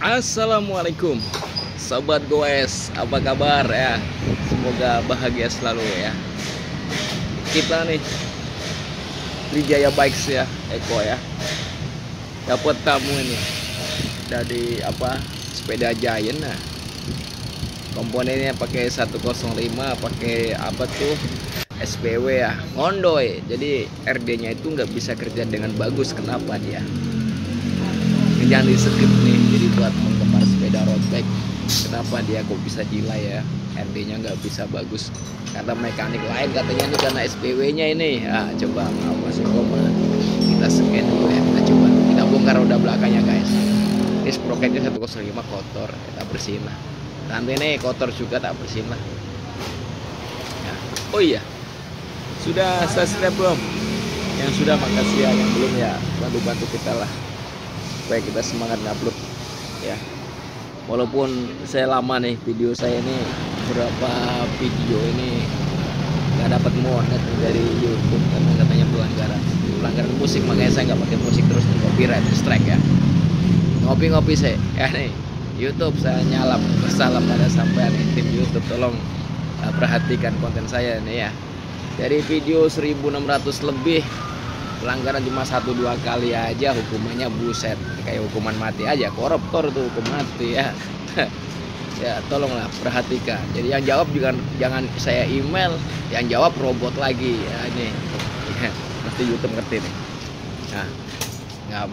Assalamualaikum Sobat Goes, apa kabar ya? Semoga bahagia selalu ya. Kita nih Trijaya Bikes ya, Eko ya, dapat tamu ini dari sepeda Giant. Nah, komponennya pakai 105, pakai apa tuh, SPW ya, ngondoy. Jadi RD nya itu nggak bisa kerja dengan bagus. Kenapa dia? Jangan di skip nih. Jadi buat penggemar sepeda road bike, kenapa dia kok bisa delay ya, RD nya nggak bisa bagus karena mekanik lain katanya ini, karena SPW nya ini. Coba masuk koma, kita scan dulu ya, kita coba, kita bongkar roda belakangnya guys. Ini sprocketnya 105 kotor, kita bersihin lah. Nanti nih kotor juga, tak bersihin lah ya. Oh iya, sudah subscribe belum? Yang sudah makasih ya, yang belum ya bantu kita lah supaya kita semangat ngupload ya. Walaupun saya lama nih, video saya ini beberapa video ini nggak dapat monet dari YouTube karena katanya pelanggaran musik, makanya saya nggak pakai musik terus nih, copyright strike ya. Ngopi saya ya nih, YouTube saya nyalap, bersalah pada sampean nih, tim YouTube tolong perhatikan konten saya nih ya. Dari video 1600 lebih, pelanggaran cuma 1-2 kali aja hukumannya buset, kayak hukuman mati aja, koruptor tuh hukum mati ya. Ya tolonglah perhatikan. Jadi yang jawab juga jangan saya email, yang jawab robot lagi ya. Ini ya, pasti YouTube ngerti nih. Nah,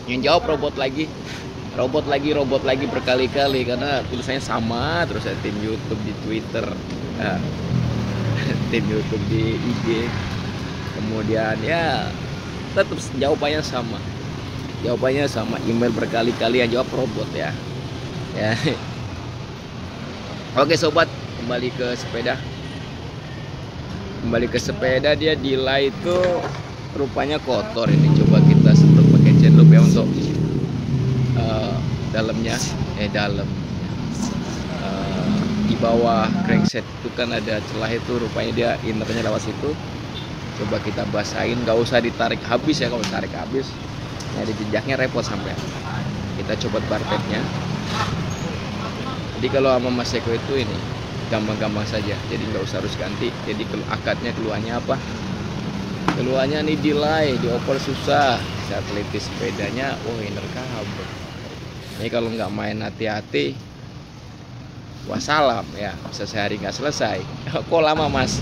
yang jawab robot lagi berkali-kali karena tulisannya sama terus ya. Tim YouTube di Twitter, tim YouTube di IG, kemudian ya tetap jawabannya sama, email berkali-kali, yang jawab robot ya. Oke sobat, kembali ke sepeda, dia delay itu rupanya kotor. Ini coba kita semprot pakai chain loop ya untuk dalamnya, di bawah crankset itu kan ada celah, itu rupanya dia innernya lewat situ. Coba kita basahin, nggak usah ditarik habis ya. Kalau ditarik habis nyari jejaknya repot sampai. Kita coba bartepnya. Jadi kalau sama Mas Eko itu ini gampang-gampang saja, jadi nggak usah harus ganti. Jadi akadnya keluarnya apa? Keluarnya nih delay, dioper susah. Saya teliti sepedanya, inner kabel. Ini kalau nggak main hati-hati, wassalam ya, bisa sehari nggak selesai. Kok lama mas?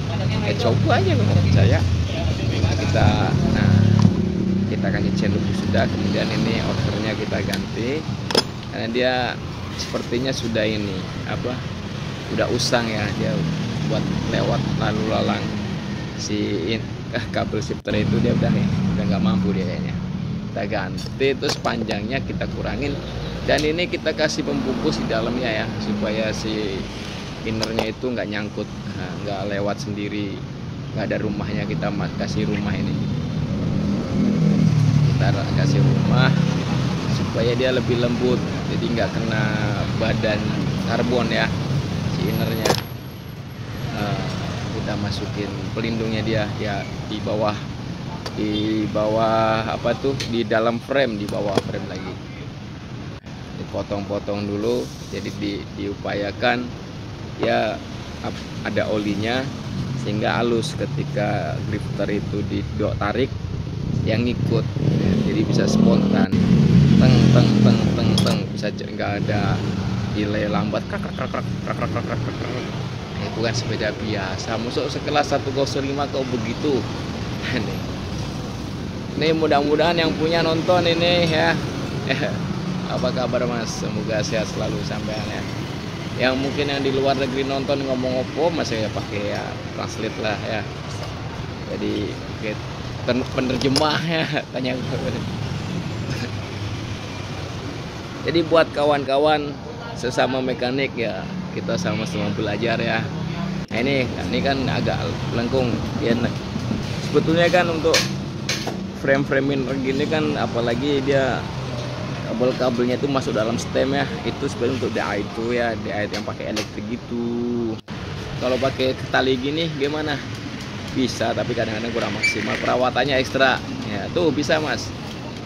Coba aja kalau percaya. Kita kasih chain loop sudah, kemudian ini outernya kita ganti karena dia sepertinya sudah udah usang ya, dia buat lewat lalu lalang si kabel shifter itu, dia udah nggak mampu dia kayaknya. Kita ganti, terus panjangnya kita kurangin, dan ini kita kasih pembungkus di dalamnya ya, supaya si innernya itu nggak nyangkut, nggak lewat sendiri, nggak ada rumahnya. Kita kasih rumah ini, kita kasih rumah supaya dia lebih lembut, jadi nggak kena badan karbon ya si innernya. Kita masukin pelindungnya dia ya di bawah di dalam frame, di bawah frame lagi. Dipotong-potong dulu, jadi diupayakan ya ada olinya sehingga halus ketika grifter itu ditarik, yang ngikut ya, jadi bisa spontan, bisa nggak ada delay lambat, itu kan sepeda biasa. Musuh sekelas 105 kok begitu. Ini mudah-mudahan yang punya nonton ini ya. Apa kabar mas? Semoga sehat selalu sampean ya. Yang mungkin yang di luar negeri nonton ngomong opo, masih ya pakai ya translate lah ya. Jadi penerjemah ya tanya. Jadi buat kawan-kawan sesama mekanik ya, kita sama-sama belajar ya. Nah ini kan agak lengkung ya. Sebetulnya kan untuk frame-frame gini kan, apalagi dia kabelnya itu masuk dalam stem ya, itu sebenarnya untuk DI itu ya, DI yang pakai elektrik gitu. Kalau pakai tali gini gimana? Bisa, tapi kadang-kadang kurang maksimal, perawatannya ekstra ya. Tuh bisa mas,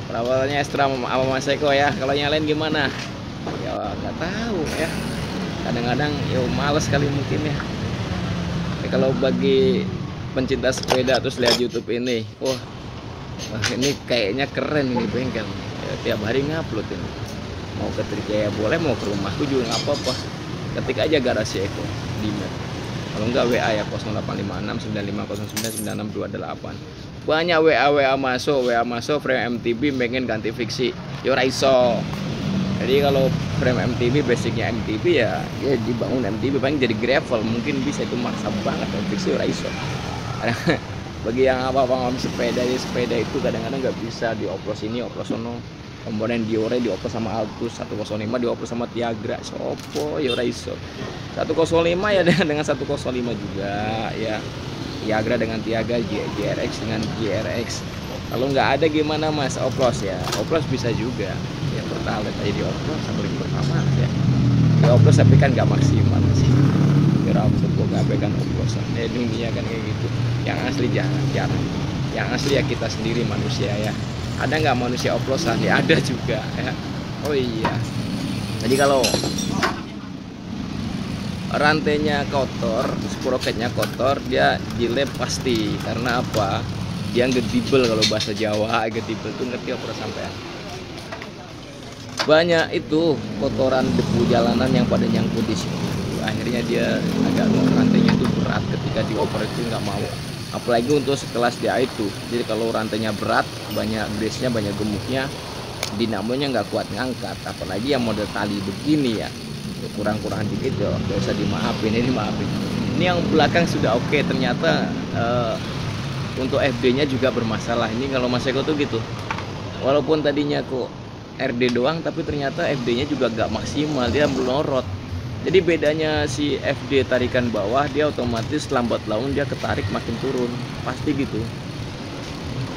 perawatannya Astra sama Mas Eko ya. Kalau yang lain gimana? Ya nggak tahu ya. Kadang-kadang ya males kali mungkin ya. Kalau bagi pencinta sepeda terus lihat YouTube ini, wah ini kayaknya keren ini bengkel. Ya, tiap hari ngupload ini. Mau ke Trijaya boleh, mau ke rumahku juga nggak apa-apa. Ketik aja garasi Eko di map. Kalau enggak WA ya 0856 9509 9628. Banyak WA masuk frame MTB pengen ganti fiksi. Yo raiso. Jadi kalau frame MTB basicnya MTB ya dibangun MTB paling jadi gravel, mungkin bisa, itu maksa banget fiksi yo raiso. Bagi yang apa-apa sepeda itu kadang-kadang nggak bisa dioplos ini oplos sono. Komponen Diore dioplos sama Altus, 105 dioplos sama Tiagra, sopo ya raiso. 105 ya dengan 105 juga ya. Tiagra dengan Tiaga, GRX dengan GRX. Kalau nggak ada gimana Mas? Oplos ya. Oplos bisa juga. Ya pertalite aja dioplos sampai pertama ya. Dioplos tapi kan nggak maksimal sih. Kira untuk gak kan oplosan. Dunia kan kayak gitu. Yang asli jarang. Yang asli ya kita sendiri manusia ya. Ada nggak manusia oplosan? Ya ada juga ya. Oh iya. Jadi kalau rantainya kotor, sprocketnya kotor, dia dilem pasti. Karena apa? Dia gedibel, kalau bahasa Jawa gedibel tuh ngerti apa sampean? Banyak itu kotoran debu jalanan yang pada nyangkut di sini. Akhirnya dia agak rantainya itu berat ketika dioper itu nggak mau. Apalagi untuk sekelas dia itu. Jadi kalau rantainya berat, banyak brace-nya, banyak gemuknya, dinamonya nggak kuat ngangkat. Apalagi yang model tali begini ya, kurang-kurang dikit ya nggak usah dimaafin. Ini maafin. Ini yang belakang sudah oke, ternyata untuk FD-nya juga bermasalah. Ini kalau Mas Eko tuh gitu. Walaupun tadinya kok RD doang, tapi ternyata FD-nya juga nggak maksimal, dia melorot. Jadi bedanya si FD tarikan bawah, dia otomatis lambat laun dia ketarik makin turun, pasti gitu.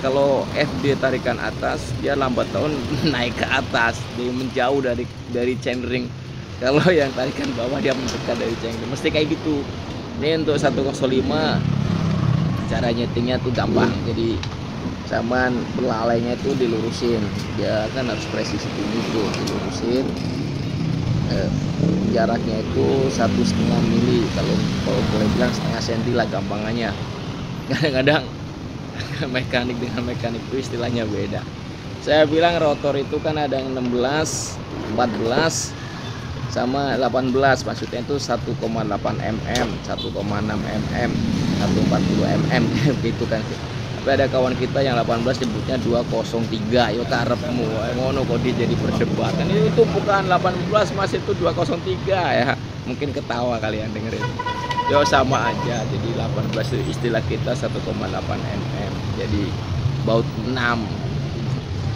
Kalau FD tarikan atas, dia lambat laun naik ke atas, dia menjauh dari chainring. Kalau yang tarikan bawah, dia mendekat dari chainring, mesti kayak gitu. Ini untuk 105 cara nyetingnya tuh gampang. Jadi zaman belalainya itu dilurusin, dia kan harus presisi tinggi tuh, dilurusin. Jaraknya itu 1,5 mili, kalau boleh bilang setengah senti lah gampangannya. Kadang-kadang mekanik dengan mekanik itu istilahnya beda. Saya bilang rotor itu kan ada yang 16, 14 sama 18, maksudnya itu 1,8 mm, 1,6 mm, 140 mm gitu kan. Tapi ada kawan kita yang 18 nyebutnya 203. Yo karepmu ngono kok jadi perdebatan. Itu bukan 18 Mas, itu 203 ya. Mungkin ketawa kalian dengerin. Yo sama aja. Jadi 18 itu istilah kita 1,8 mm. Jadi baut 6.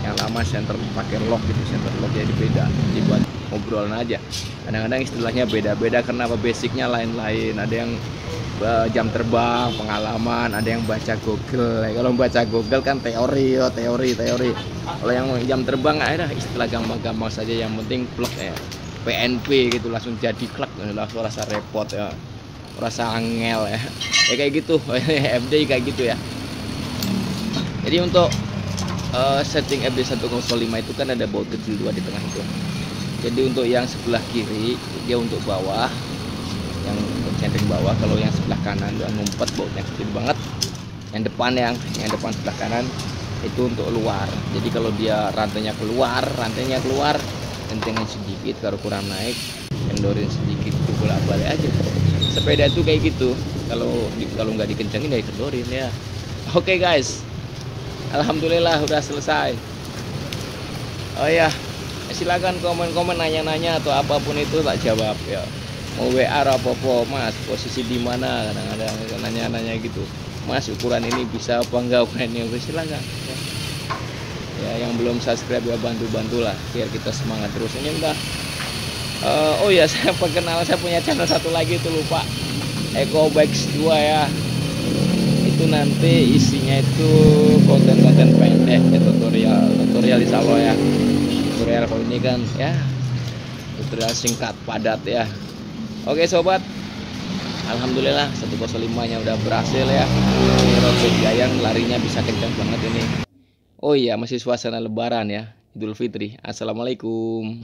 Yang lama center pakai lock gitu, center lock jadi beda. Jadi buat ngobrolan aja. Kadang-kadang istilahnya beda-beda karena apa, basicnya lain-lain. Ada yang jam terbang, pengalaman, ada yang baca Google. Kalau baca Google kan teori. Kalau yang jam terbang ada istilah gampang-gampang saja, yang penting plug ya. PNP gitu langsung jadi klak, langsung rasa repot ya. Rasa angel ya. Ya kayak gitu. FD kayak gitu ya. Jadi untuk setting FD 105 itu kan ada baut kecil 2 di tengah itu. Jadi untuk yang sebelah kiri dia untuk bawah, yang centering bawah. Kalau yang sebelah kanan udah ngumpet, bautnya kecil banget. Yang depan sebelah kanan itu untuk luar. Jadi kalau dia rantainya keluar, kencengan sedikit, kalau kurang naik, kendorin sedikit, itu bolak-balik aja. Sepeda itu kayak gitu. Kalau nggak dikencengin dari kendorin ya. Oke guys, alhamdulillah udah selesai. Oh ya, silakan komen-komen, nanya-nanya atau apapun itu tak jawab ya. Mau WA apa-apa Mas, posisi di mana, kadang-kadang nanya-nanya gitu. Mas, ukuran ini bisa apa enggak, ukuran ini silakan ya. Yang belum subscribe ya bantu-bantulah biar kita semangat terus. Ini udah oh ya, saya punya channel satu lagi itu, lupa, Eko Bikes 2 ya. Itu nanti isinya itu konten-konten pendek ya, tutorial insya Allah ya. Tutorial kalau ini kan ya tutorial singkat padat ya. Oke sobat, alhamdulillah 105 nya udah berhasil ya. Ini road Jayang larinya bisa kencang banget ini. Oh iya, masih suasana Lebaran ya, Idul Fitri. Assalamualaikum.